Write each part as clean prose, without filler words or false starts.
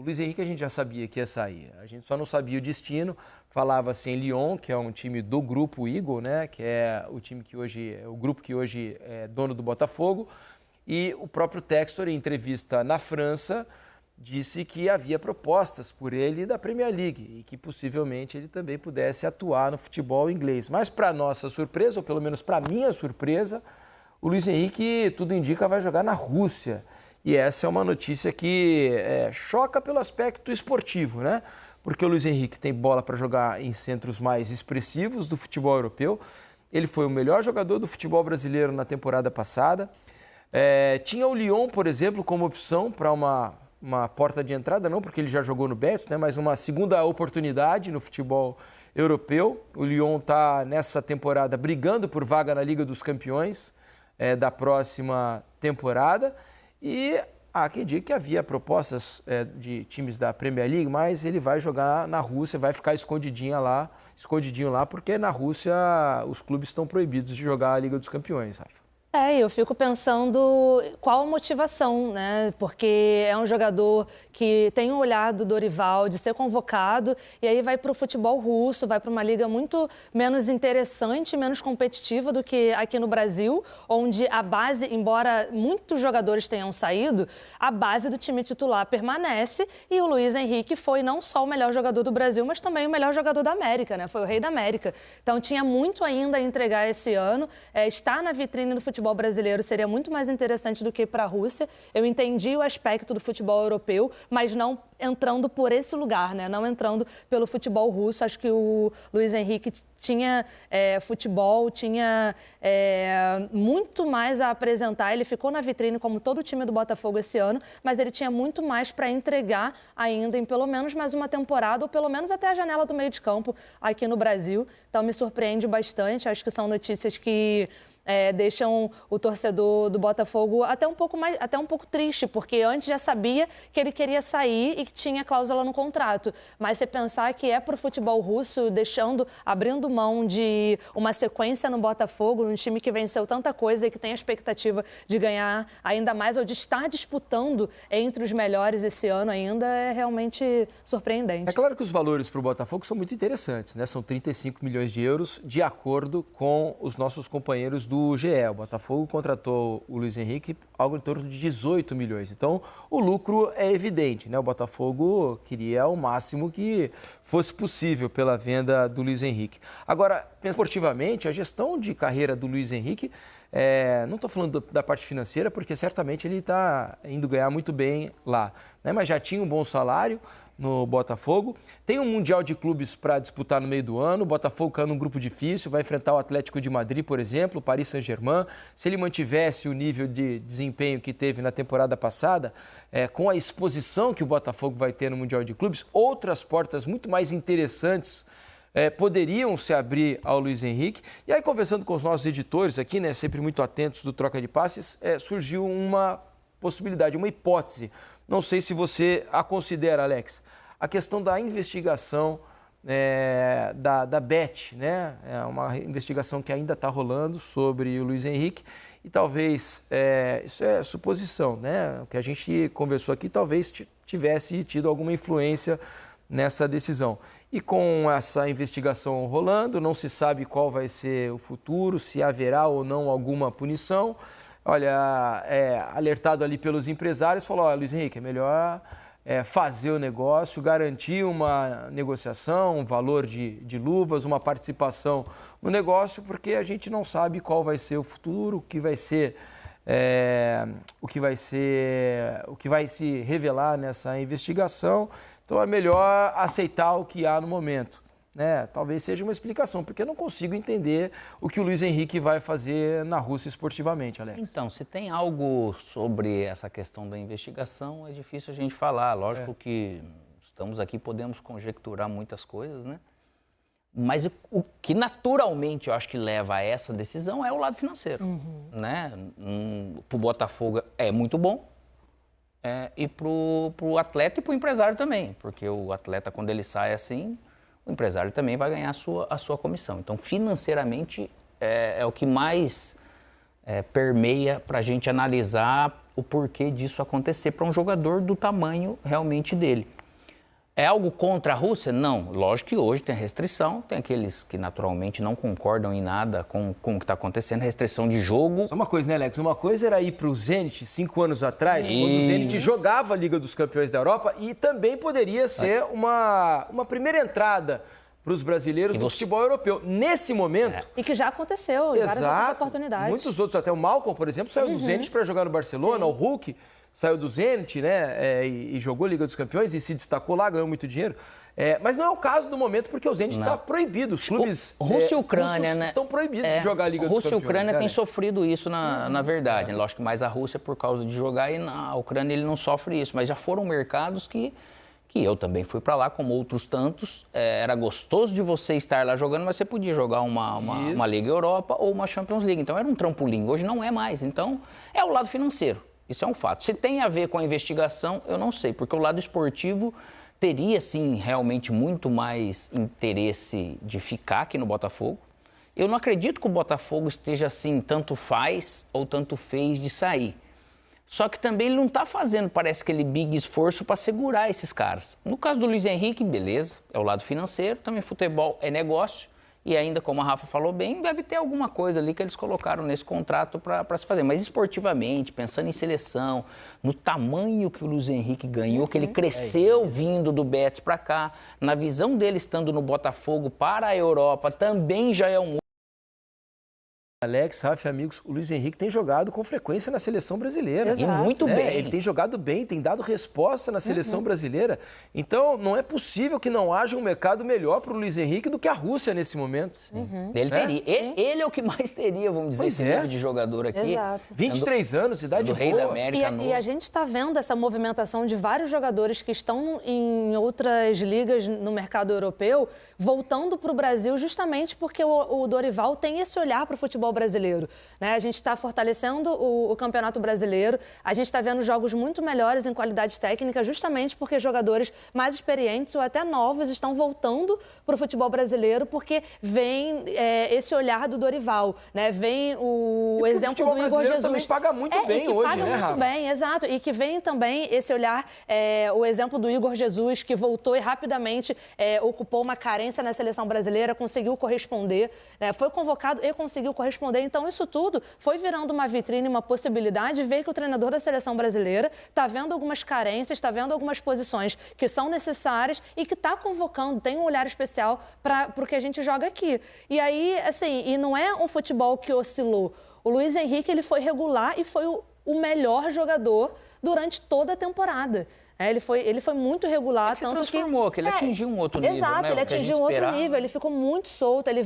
o Luiz Henrique a gente já sabia que ia sair, a gente só não sabia o destino. Falava-se em Lyon, que é um time do grupo Eagle, né, que é o time que hoje, o grupo que hoje é dono do Botafogo, e o próprio Textor, em entrevista na França, disse que havia propostas por ele da Premier League e que possivelmente ele também pudesse atuar no futebol inglês. Mas para nossa surpresa, ou pelo menos para minha surpresa, o Luiz Henrique, tudo indica, vai jogar na Rússia. E essa é uma notícia que choca pelo aspecto esportivo, né? Porque o Luiz Henrique tem bola para jogar em centros mais expressivos do futebol europeu. Ele foi o melhor jogador do futebol brasileiro na temporada passada. Tinha o Lyon, por exemplo, como opção para uma porta de entrada, não porque ele já jogou no Betis, né? Mas uma segunda oportunidade no futebol europeu. O Lyon está nessa temporada brigando por vaga na Liga dos Campeões da próxima temporada. E há quem diga que havia propostas de times da Premier League, mas ele vai jogar na Rússia, vai ficar escondidinho lá, porque na Rússia os clubes estão proibidos de jogar a Liga dos Campeões, Rafa. Eu fico pensando qual a motivação, né? Porque é um jogador que tem um olhar do Dorival de ser convocado e aí vai para o futebol russo, vai para uma liga muito menos interessante, menos competitiva do que aqui no Brasil, onde a base, embora muitos jogadores tenham saído, a base do time titular permanece e o Luiz Henrique foi não só o melhor jogador do Brasil, mas também o melhor jogador da América, né? Foi o rei da América. Então tinha muito ainda a entregar esse ano, estar na vitrine do futebol brasileiro seria muito mais interessante do que para a Rússia. Eu entendi o aspecto do futebol europeu, mas não entrando por esse lugar, né? Não entrando pelo futebol russo. Acho que o Luiz Henrique tinha futebol, tinha muito mais a apresentar. Ele ficou na vitrine como todo o time do Botafogo esse ano, mas ele tinha muito mais para entregar ainda em pelo menos mais uma temporada, ou pelo menos até a janela do meio de campo aqui no Brasil. Então me surpreende bastante. Acho que são notícias que deixam o torcedor do Botafogo até um pouco triste, porque antes já sabia que ele queria sair e que tinha cláusula no contrato. Mas você pensar que para o futebol russo, abrindo mão de uma sequência no Botafogo, um time que venceu tanta coisa e que tem a expectativa de ganhar ainda mais, ou de estar disputando entre os melhores esse ano ainda, é realmente surpreendente. É claro que os valores para o Botafogo são muito interessantes, né? São 35 milhões de euros, de acordo com os nossos companheiros do GE. O Botafogo contratou o Luiz Henrique algo em torno de 18 milhões. Então, o lucro é evidente, né? O Botafogo queria o máximo que fosse possível pela venda do Luiz Henrique. Agora, esportivamente, a gestão de carreira do Luiz Henrique, não estou falando da parte financeira, porque certamente ele está indo ganhar muito bem lá, né? Mas já tinha um bom salário no Botafogo. Tem um Mundial de Clubes para disputar no meio do ano. O Botafogo caiu num grupo difícil, vai enfrentar o Atlético de Madrid, por exemplo, o Paris Saint-Germain. Se ele mantivesse o nível de desempenho que teve na temporada passada, com a exposição que o Botafogo vai ter no Mundial de Clubes, outras portas muito mais interessantes poderiam se abrir ao Luiz Henrique. E aí, conversando com os nossos editores aqui, né, sempre muito atentos do Troca de Passes, surgiu uma possibilidade, uma hipótese. Não sei se você a considera, Alex, a questão da investigação da Bet, né? É uma investigação que ainda está rolando sobre o Luiz Henrique e talvez, isso é suposição, né? O que a gente conversou aqui talvez tivesse tido alguma influência nessa decisão. E com essa investigação rolando, não se sabe qual vai ser o futuro, se haverá ou não alguma punição. Olha, alertado ali pelos empresários, falou, olha, Luiz Henrique, é melhor fazer o negócio, garantir uma negociação, um valor de luvas, uma participação no negócio, porque a gente não sabe qual vai ser o futuro, o que vai se revelar nessa investigação. Então é melhor aceitar o que há no momento, né? Talvez seja uma explicação, porque eu não consigo entender o que o Luiz Henrique vai fazer na Rússia esportivamente, Alex. Então, se tem algo sobre essa questão da investigação, é difícil a gente falar. Lógico que estamos aqui, podemos conjecturar muitas coisas, né? Mas o que naturalmente eu acho que leva a essa decisão é o lado financeiro, né? Para o Botafogo é muito bom. E para o atleta e para o empresário também, porque o atleta, quando ele sai assim, o empresário também vai ganhar a sua comissão. Então, financeiramente, é o que mais permeia para a gente analisar o porquê disso acontecer para um jogador do tamanho realmente dele. É algo contra a Rússia? Não. Lógico que hoje tem restrição, tem aqueles que naturalmente não concordam em nada com o que está acontecendo, restrição de jogo. Só uma coisa, né, Alex? Uma coisa era ir para o Zenit 5 anos atrás, quando o Zenit jogava a Liga dos Campeões da Europa, e também poderia ser uma primeira entrada para os brasileiros do futebol europeu. Nesse momento... E que já aconteceu em várias outras oportunidades. Muitos outros, até o Malcom, por exemplo, saiu do Zenit para jogar no Barcelona, o Hulk saiu do Zenit, né, e jogou a Liga dos Campeões e se destacou lá, ganhou muito dinheiro. Mas não é o caso do momento, porque o Zenit está proibido. Os clubes Rússia e Ucrânia, né? estão proibidos de jogar a Liga dos Campeões. Rússia e Ucrânia têm sofrido isso, na verdade. Lógico que mais a Rússia por causa de jogar, e na Ucrânia ele não sofre isso. Mas já foram mercados que eu também fui para lá, como outros tantos. Era gostoso de você estar lá jogando, mas você podia jogar uma Liga Europa ou uma Champions League. Então era um trampolim. Hoje não é mais. Então é o lado financeiro. Isso é um fato. Se tem a ver com a investigação, eu não sei, porque o lado esportivo teria, sim, realmente muito mais interesse de ficar aqui no Botafogo. Eu não acredito que o Botafogo esteja assim, tanto faz ou tanto fez de sair. Só que também ele não está fazendo, parece, aquele big esforço para segurar esses caras. No caso do Luiz Henrique, beleza, é o lado financeiro, também futebol é negócio. E ainda, como a Rafa falou bem, deve ter alguma coisa ali que eles colocaram nesse contrato para se fazer. Mas esportivamente, pensando em seleção, no tamanho que o Luiz Henrique ganhou, que ele cresceu vindo do Betis para cá, na visão dele estando no Botafogo para a Europa, também já é um... Alex, Rafa e amigos, o Luiz Henrique tem jogado com frequência na seleção brasileira. Exato. E muito bem. Ele tem jogado bem, tem dado resposta na seleção brasileira. Então, não é possível que não haja um mercado melhor para o Luiz Henrique do que a Rússia nesse momento. Ele teria. Ele é o que mais teria, vamos dizer, esse nível de jogador aqui. Exato. 23 anos, idade do Rei da boa. América. E a gente está vendo essa movimentação de vários jogadores que estão em outras ligas no mercado europeu, voltando para o Brasil justamente porque o Dorival tem esse olhar para o futebol brasileiro, né? A gente está fortalecendo o Campeonato Brasileiro, a gente está vendo jogos muito melhores em qualidade técnica, justamente porque jogadores mais experientes ou até novos estão voltando para o futebol brasileiro, porque vem esse olhar do Dorival, né? Vem o exemplo do Igor Jesus. Também paga muito bem hoje, paga né, muito Rafa? bem, exato. E que vem também esse olhar, o exemplo do Igor Jesus, que voltou e rapidamente ocupou uma carência na seleção brasileira, conseguiu corresponder, né? Foi convocado e conseguiu corresponder. Então, isso tudo foi virando uma vitrine, uma possibilidade, ver que o treinador da seleção brasileira está vendo algumas carências, está vendo algumas posições que são necessárias e que está convocando, tem um olhar especial para o que a gente joga aqui. E aí, assim, e não é um futebol que oscilou. O Luiz Henrique, ele foi regular e foi o melhor jogador durante toda a temporada. Ele foi muito regular. Se transformou, que ele atingiu um outro nível. Exato, né? Ele atingiu um outro nível, ele ficou muito solto, ele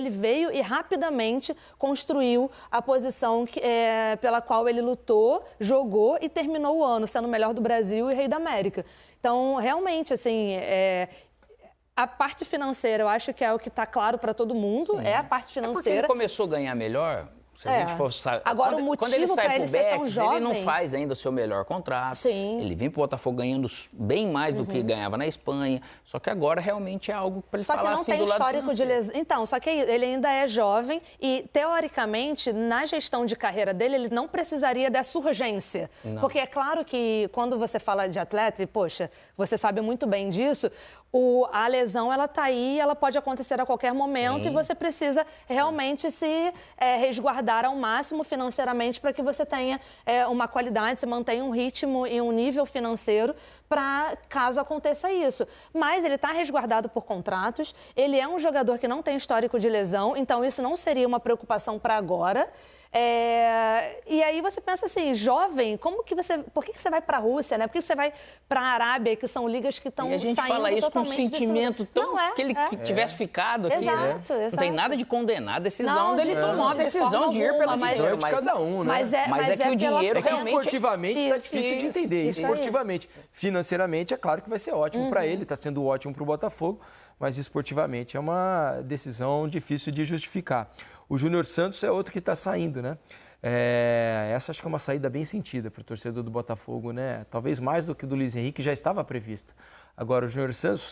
veio e rapidamente construiu a posição pela qual ele lutou, jogou e terminou o ano, sendo o melhor do Brasil e Rei da América. Então, realmente, assim, a parte financeira, eu acho que é o que está claro para todo mundo, é a parte financeira. Porque ele começou a ganhar melhor. Se a gente for, agora, quando, o motivo quando ele sai para ele pro ser tão Betis, jovem... ele não faz ainda o seu melhor contrato. Sim. Ele vem pro Botafogo ganhando bem mais do que ganhava na Espanha. Só que agora realmente é algo para ele falar assim do lado financeiro. Só que não tem histórico de lesão. Então, só que ele ainda é jovem e, teoricamente, na gestão de carreira dele, ele não precisaria dessa urgência. Não. Porque é claro que quando você fala de atleta, e, poxa, você sabe muito bem disso, a lesão, ela tá aí, ela pode acontecer a qualquer momento. Sim. E você precisa realmente se resguardar ao máximo financeiramente para que você tenha uma qualidade, se mantenha um ritmo e um nível financeiro para caso aconteça isso. Mas ele está resguardado por contratos, ele é um jogador que não tem histórico de lesão, então isso não seria uma preocupação para agora. E aí você pensa assim, jovem, por que você vai para a Rússia, né? Por que você vai para a Arábia, que são ligas que estão saindo totalmente... E a gente fala isso com um sentimento tão... que ele tivesse ficado aqui, exato, né? exato. Não tem nada de condenar a decisão dele tomar a decisão de ir pelo dinheiro. De cada um, né? Mas é que o dinheiro realmente... Esportivamente está difícil de entender. Esportivamente, financeiramente, é claro que vai ser ótimo para ele, está sendo ótimo para o Botafogo, mas esportivamente é uma decisão difícil de justificar. O Júnior Santos é outro que está saindo, né? Essa acho que é uma saída bem sentida para o torcedor do Botafogo, né? Talvez mais do que do Luiz Henrique, já estava prevista. Agora, o Júnior Santos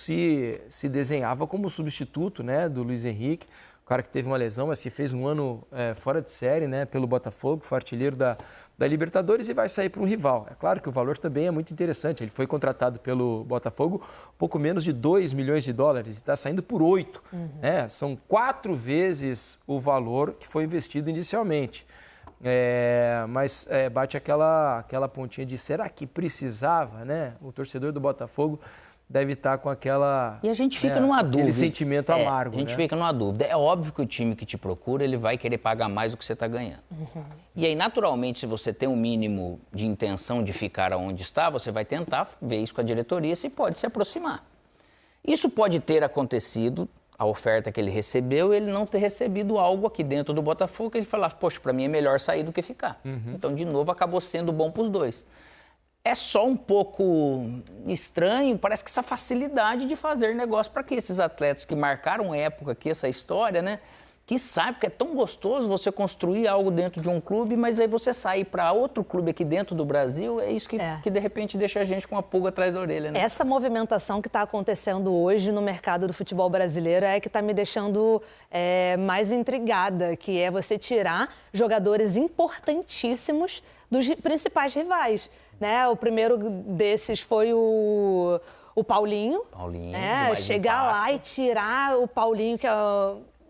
se desenhava como substituto, né, do Luiz Henrique, o cara que teve uma lesão, mas que fez um ano fora de série, né, pelo Botafogo, foi artilheiro da Libertadores e vai sair para um rival. É claro que o valor também é muito interessante. Ele foi contratado pelo Botafogo pouco menos de 2 milhões de dólares e está saindo por 8. Né? São 4 vezes o valor que foi investido inicialmente. Mas bate aquela pontinha de será que precisava, né? O torcedor do Botafogo deve estar com aquela... E a gente fica numa dúvida. Aquele sentimento amargo, A gente fica numa dúvida. É óbvio que o time que te procura, ele vai querer pagar mais do que você está ganhando. E aí, naturalmente, se você tem um mínimo de intenção de ficar onde está, você vai tentar ver isso com a diretoria, se pode se aproximar. Isso pode ter acontecido, a oferta que ele recebeu, ele não ter recebido algo aqui dentro do Botafogo, que ele falasse, poxa, para mim é melhor sair do que ficar. Então, de novo, acabou sendo bom para os dois. É só um pouco estranho, parece que essa facilidade de fazer negócio para que esses atletas que marcaram época aqui, essa história, né? Que sabe que é tão gostoso você construir algo dentro de um clube, mas aí você sair para outro clube aqui dentro do Brasil, é isso que de repente deixa a gente com uma pulga atrás da orelha, né? Essa movimentação que está acontecendo hoje no mercado do futebol brasileiro é que está me deixando mais intrigada, que é você tirar jogadores importantíssimos dos principais rivais, né? O primeiro desses foi o Paulinho. Chegar lá e tirar o Paulinho, que é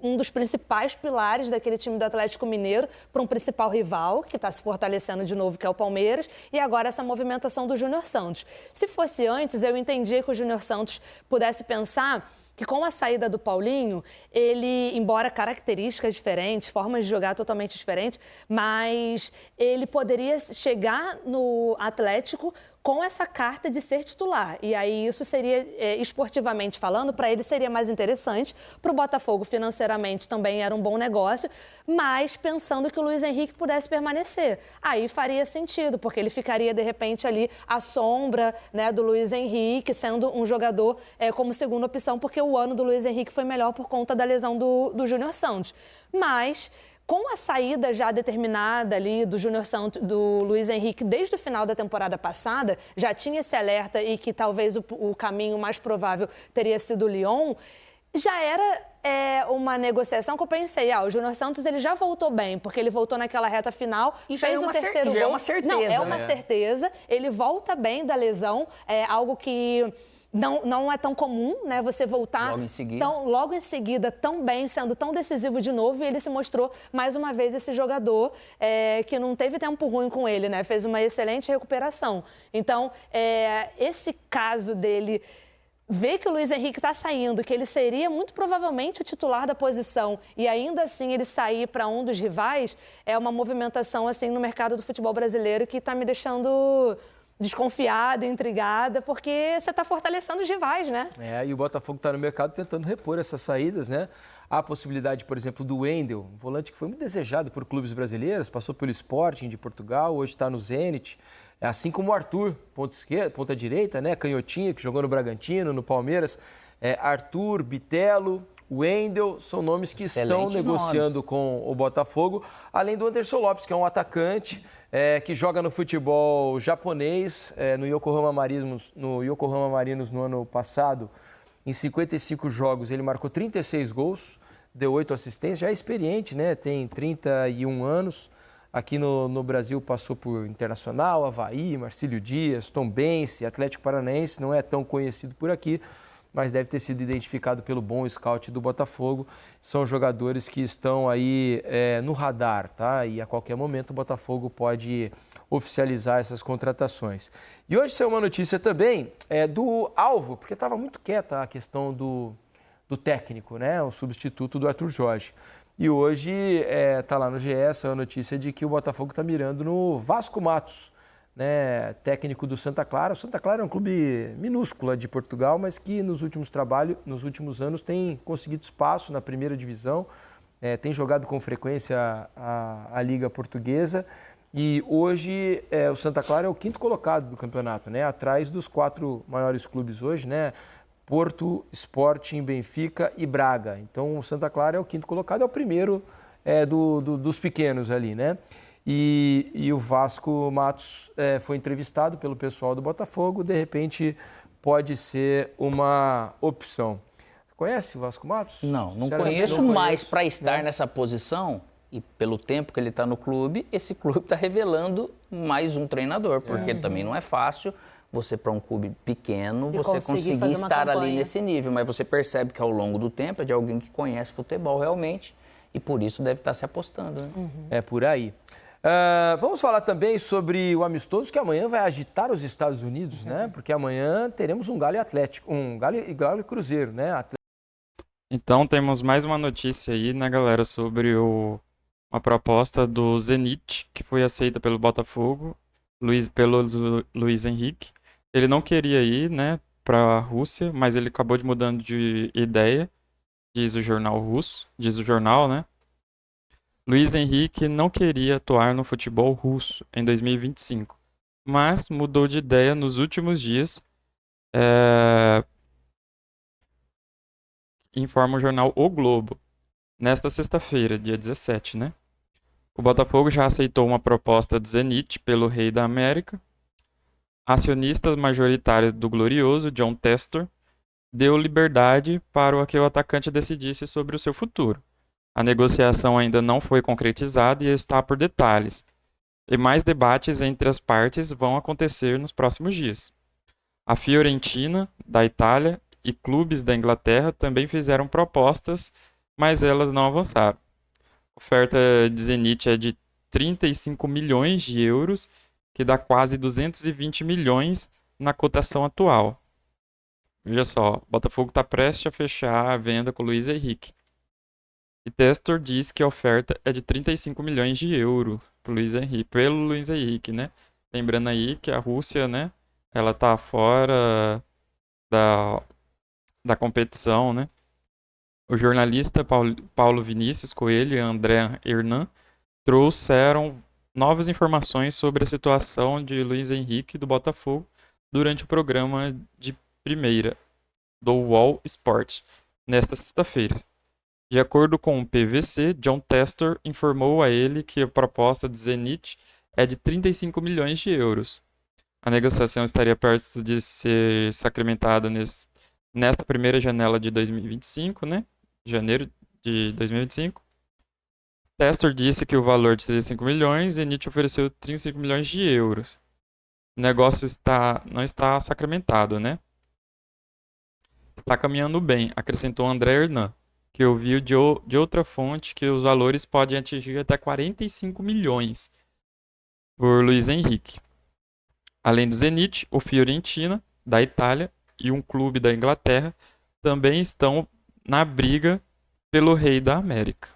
um dos principais pilares daquele time do Atlético Mineiro, para um principal rival, que está se fortalecendo de novo, que é o Palmeiras, e agora essa movimentação do Júnior Santos. Se fosse antes, eu entendia que o Júnior Santos pudesse pensar que com a saída do Paulinho, ele, embora características diferentes, formas de jogar totalmente diferentes, mas ele poderia chegar no Atlético com essa carta de ser titular. E aí isso seria, esportivamente falando, para ele seria mais interessante. Para o Botafogo, financeiramente, também era um bom negócio, mas pensando que o Luiz Henrique pudesse permanecer. Aí faria sentido, porque ele ficaria, de repente, ali à sombra, né, do Luiz Henrique, sendo um jogador como segunda opção, porque o ano do Luiz Henrique foi melhor por conta da lesão do Júnior Santos. Mas com a saída já determinada ali do Júnior Santos, do Luiz Henrique, desde o final da temporada passada, já tinha esse alerta e que talvez o caminho mais provável teria sido o Lyon, já era uma negociação que eu pensei, o Júnior Santos ele já voltou bem, porque ele voltou naquela reta final, e fez o terceiro gol. É uma certeza. Não, é uma certeza, ele volta bem da lesão, é algo que não é tão comum, né? Você voltar logo em seguida tão bem, sendo tão decisivo de novo, e ele se mostrou mais uma vez esse jogador que não teve tempo ruim com ele, né? Fez uma excelente recuperação. Então, esse caso dele ver que o Luiz Henrique está saindo, que ele seria muito provavelmente o titular da posição e ainda assim ele sair para um dos rivais, é uma movimentação assim no mercado do futebol brasileiro que está me deixando desconfiada, intrigada, porque você está fortalecendo os rivais, né? E o Botafogo está no mercado tentando repor essas saídas, né? Há a possibilidade, por exemplo, do Wendel, um volante que foi muito desejado por clubes brasileiros, passou pelo Sporting de Portugal, hoje está no Zenit, assim como o Arthur, ponta direita, né? Canhotinha, que jogou no Bragantino, no Palmeiras. Arthur, Bitelo, Wendel, são nomes que estão negociando com o Botafogo, além do Anderson Lopes, que é um atacante que joga no futebol japonês, no Yokohama Marinos no ano passado. Em 55 jogos, ele marcou 36 gols, deu 8 assistências, já é experiente, né? Tem 31 anos. Aqui no Brasil passou por Internacional, Avaí, Marcílio Dias, Tombense, Atlético Paranaense, não é tão conhecido por aqui, mas deve ter sido identificado pelo bom scout do Botafogo. São jogadores que estão aí no radar, tá? E a qualquer momento o Botafogo pode oficializar essas contratações. E hoje saiu uma notícia também do Alvo, porque estava muito quieta a questão do técnico, né? O substituto do Arthur Jorge. E hoje está lá no GE essa notícia de que o Botafogo está mirando no Vasco Matos, né, técnico do Santa Clara. O Santa Clara é um clube minúsculo de Portugal, mas que nos últimos anos tem conseguido espaço na primeira divisão, tem jogado com frequência a Liga Portuguesa e hoje o Santa Clara é o 5º colocado do campeonato, né, atrás dos 4 maiores clubes hoje, né, Porto, Sporting, Benfica e Braga. Então o Santa Clara é o 5º colocado, é o primeiro dos pequenos ali, né? E o Vasco Matos foi entrevistado pelo pessoal do Botafogo, de repente pode ser uma opção. Conhece o Vasco Matos? Não conheço, mas para estar nessa posição e pelo tempo que ele está no clube, esse clube está revelando mais um treinador, porque também não é fácil você, para um clube pequeno, você conseguir estar ali nesse nível, mas você percebe que ao longo do tempo é de alguém que conhece futebol realmente e por isso deve estar se apostando. Né? É por aí. Vamos falar também sobre o amistoso que amanhã vai agitar os Estados Unidos, né? Porque amanhã teremos um Galo e Atlético, um Galo e Cruzeiro, né? Então temos mais uma notícia aí, né, galera, sobre uma proposta do Zenit, que foi aceita pelo Botafogo, pelo Luiz Henrique. Ele não queria ir, né, para a Rússia, mas ele acabou de mudando de ideia, diz o jornal, né? Luiz Henrique não queria atuar no futebol russo em 2025, mas mudou de ideia nos últimos dias, informa o jornal O Globo, nesta sexta-feira, dia 17, né? O Botafogo já aceitou uma proposta do Zenit pelo Rei da América. Acionistas majoritários do Glorioso, John Testor, deu liberdade para que o atacante decidisse sobre o seu futuro. A negociação ainda não foi concretizada e está por detalhes, e mais debates entre as partes vão acontecer nos próximos dias. A Fiorentina, da Itália, e clubes da Inglaterra também fizeram propostas, mas elas não avançaram. A oferta de Zenit é de 35 milhões de euros, que dá quase 220 milhões na cotação atual. Veja só, o Botafogo está prestes a fechar a venda com o Luiz Henrique. E Testor diz que a oferta é de 35 milhões de euros pelo Luiz Henrique, né? Lembrando aí que a Rússia, né, ela está fora da competição, né? O jornalista Paulo Vinícius Coelho e André Hernan trouxeram novas informações sobre a situação de Luiz Henrique do Botafogo durante o programa de primeira do UOL Sport, nesta sexta-feira. De acordo com o PVC, John Testor informou a ele que a proposta de Zenit é de 35 milhões de euros. A negociação estaria perto de ser sacramentada nesta primeira janela de 2025, né? Janeiro de 2025. Testor disse que o valor de 35 milhões, Zenit ofereceu 35 milhões de euros. O negócio não está sacramentado, né? Está caminhando bem, acrescentou André Hernan, que ouviu de outra fonte que os valores podem atingir até 45 milhões por Luiz Henrique. Além do Zenit, o Fiorentina, da Itália, e um clube da Inglaterra também estão na briga pelo Rei da América.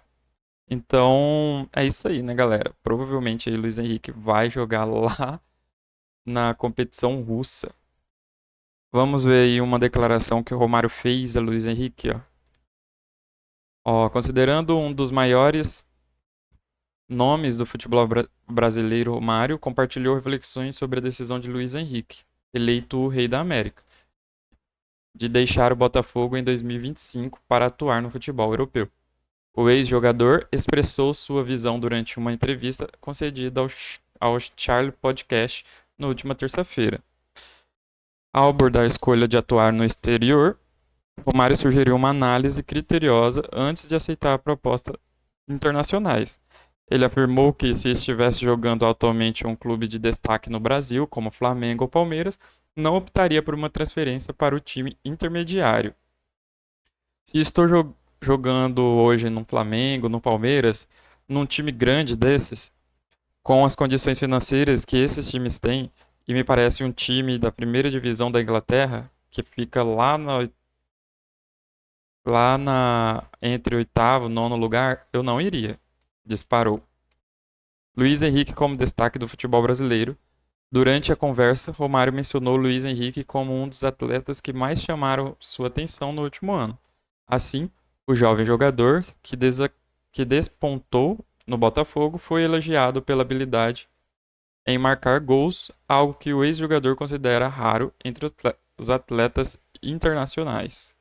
Então, é isso aí, né, galera? Provavelmente aí Luiz Henrique vai jogar lá na competição russa. Vamos ver aí uma declaração que o Romário fez a Luiz Henrique, ó. Considerando um dos maiores nomes do futebol brasileiro, Romário compartilhou reflexões sobre a decisão de Luiz Henrique, eleito o Rei da América, de deixar o Botafogo em 2025 para atuar no futebol europeu. O ex-jogador expressou sua visão durante uma entrevista concedida ao Charlie Podcast na última terça-feira. Ao abordar a escolha de atuar no exterior, Romário sugeriu uma análise criteriosa antes de aceitar propostas internacionais. Ele afirmou que, se estivesse jogando atualmente em um clube de destaque no Brasil, como Flamengo ou Palmeiras, não optaria por uma transferência para o time intermediário. Se estou jogando hoje no Flamengo, no Palmeiras, num time grande desses, com as condições financeiras que esses times têm, e me parece um time da primeira divisão da Inglaterra, que fica entre o oitavo e nono lugar, eu não iria, disparou. Luiz Henrique como destaque do futebol brasileiro. Durante a conversa, Romário mencionou Luiz Henrique como um dos atletas que mais chamaram sua atenção no último ano. Assim, o jovem jogador, que despontou no Botafogo, foi elogiado pela habilidade em marcar gols, algo que o ex-jogador considera raro entre os atletas internacionais.